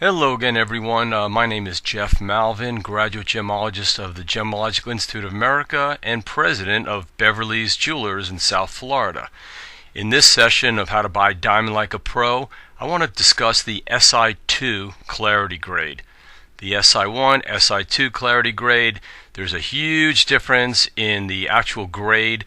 Hello again, everyone. My name is Jeff Malvin, graduate gemologist of the Gemological Institute of America and president of Beverly's Jewelers in South Florida. In this session of How to Buy Diamond Like a Pro, I want to discuss the SI2 clarity grade. The SI1, SI2 clarity grade, there's a huge difference in the actual grade.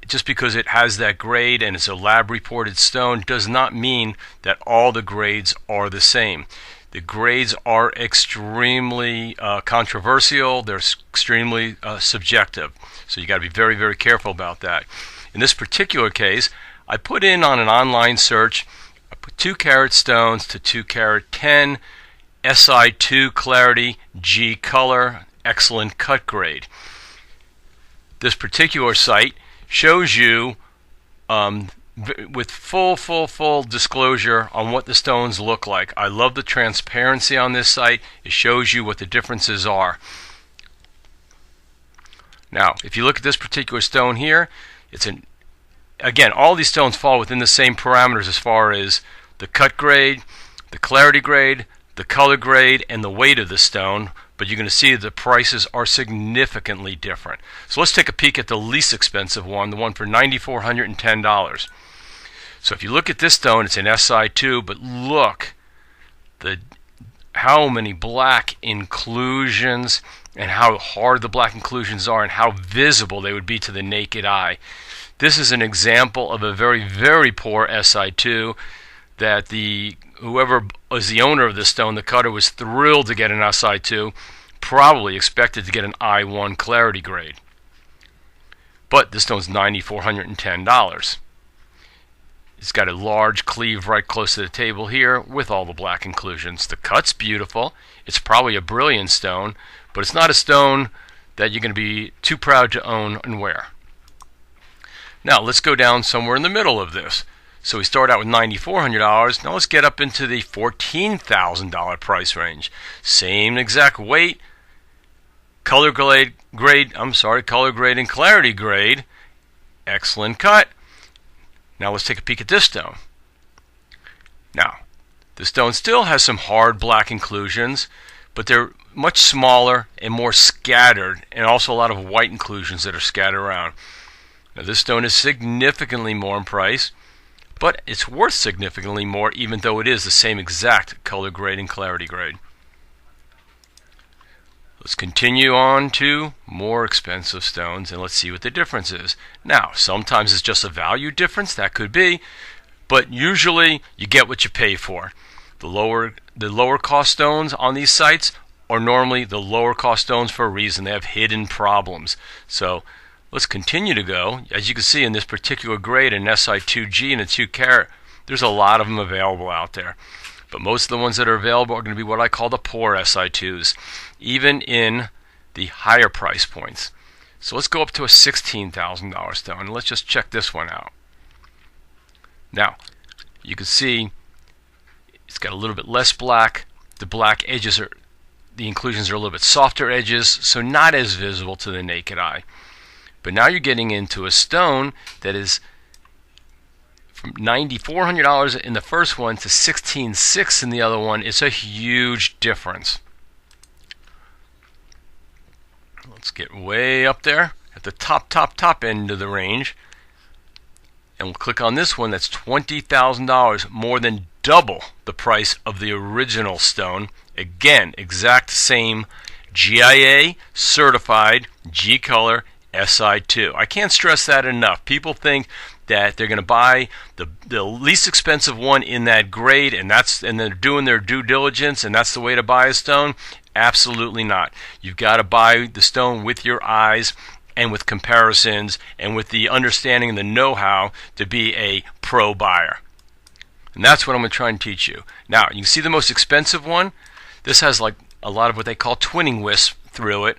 Just because it has that grade and it's a lab reported stone does not mean that all the grades are the same. The grades are extremely controversial. They're extremely subjective. So you got to be very, very careful about that. In this particular case, I put in on an online search, I put 2 carat stones to 2 carat 10, SI2 clarity, G color, excellent cut grade. This particular site shows you with full disclosure on what the stones look like. I love the transparency on this site. It shows you what the differences are. Now, if you look at this particular stone here, again, all these stones fall within the same parameters as far as the cut grade, the clarity grade, the color grade, and the weight of the stone. But you're going to see that the prices are significantly different. So let's take a peek at the least expensive one, the one for $9,410. So if you look at this stone, it's an SI2, but look how many black inclusions and how hard the black inclusions are and how visible they would be to the naked eye. This is an example of a very, very poor SI2 that whoever was the owner of this stone, the cutter, was thrilled to get an SI2, probably expected to get an I1 clarity grade. But this stone's $9,410. It's got a large cleave right close to the table here with all the black inclusions. The cut's beautiful. It's probably a brilliant stone, but it's not a stone that you're going to be too proud to own and wear. Now let's go down somewhere in the middle of this. So we start out with $9,400. Now let's get up into the $14,000 price range. Same exact weight, color grade and clarity grade. Excellent cut. Now let's take a peek at this stone. Now, the stone still has some hard black inclusions, but they're much smaller and more scattered, and also a lot of white inclusions that are scattered around. Now this stone is significantly more in price, but it's worth significantly more even though it is the same exact color grade and clarity grade. Let's continue on to more expensive stones and let's see what the difference is. Now, sometimes it's just a value difference, that could be, but usually you get what you pay for. The lower cost stones on these sites are normally the lower cost stones for a reason. They have hidden problems. So let's continue to go. As you can see in this particular grade, an SI2G and a 2 carat, there's a lot of them available out there. But most of the ones that are available are going to be what I call the poor SI2s, even in the higher price points. So let's go up to a $16,000 stone. Let's just check this one out. Now, you can see it's got a little bit less black. The black edges the inclusions are a little bit softer edges, so not as visible to the naked eye. But now you're getting into a stone that is from $9,400 in the first one to $16,600 in the other one. It's a huge difference. Let's get way up there at the top end of the range. And we'll click on this one that's $20,000, more than double the price of the original stone. Again, exact same G.I.A. certified G color SI2. I can't stress that enough. People think that they're going to buy the least expensive one in that grade, and they're doing their due diligence, and that's the way to buy a stone. Absolutely not. You've got to buy the stone with your eyes and with comparisons and with the understanding and the know-how to be a pro buyer. And that's what I'm going to try and teach you. Now, you can see the most expensive one. This has like a lot of what they call twinning wisp through it.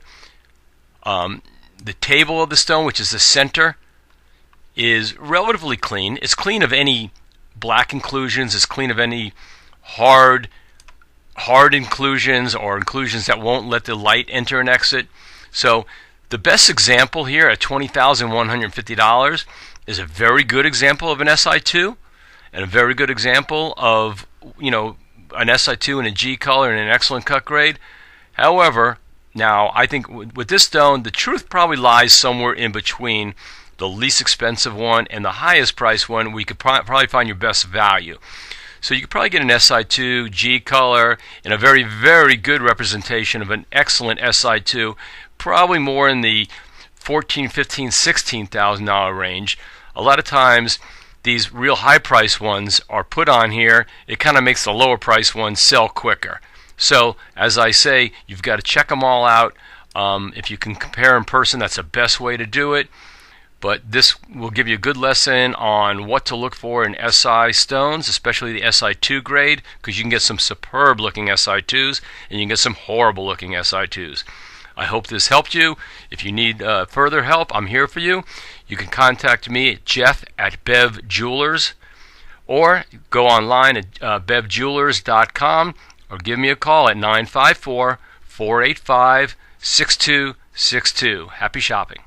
The table of the stone, which is the center, is relatively clean. It's clean of any black inclusions. It's clean of any hard inclusions or inclusions that won't let the light enter and exit. So the best example here at $20,150 is a very good example of an SI2 and a very good example of, an SI2 in a G color and an excellent cut grade. However, now I think with this stone, the truth probably lies somewhere in between the least expensive one and the highest price one, where you could probably find your best value. So you could probably get an SI2 G color in a very, very good representation of an excellent SI2, probably more in the $14,000, $15,000, $16,000 range. A lot of times these real high price ones are put on here. It kind of makes the lower price ones sell quicker. So as I say, you've got to check them all out. If you can compare in person, that's the best way to do it. But this will give you a good lesson on what to look for in SI stones, especially the SI2 grade, because you can get some superb looking SI2s and you can get some horrible looking SI2s. I hope this helped you. If you need further help, I'm here for you. You can contact me at jeff@bevjewelers, or go online at bevjewelers.com, or give me a call at 954-485-6262. Happy shopping.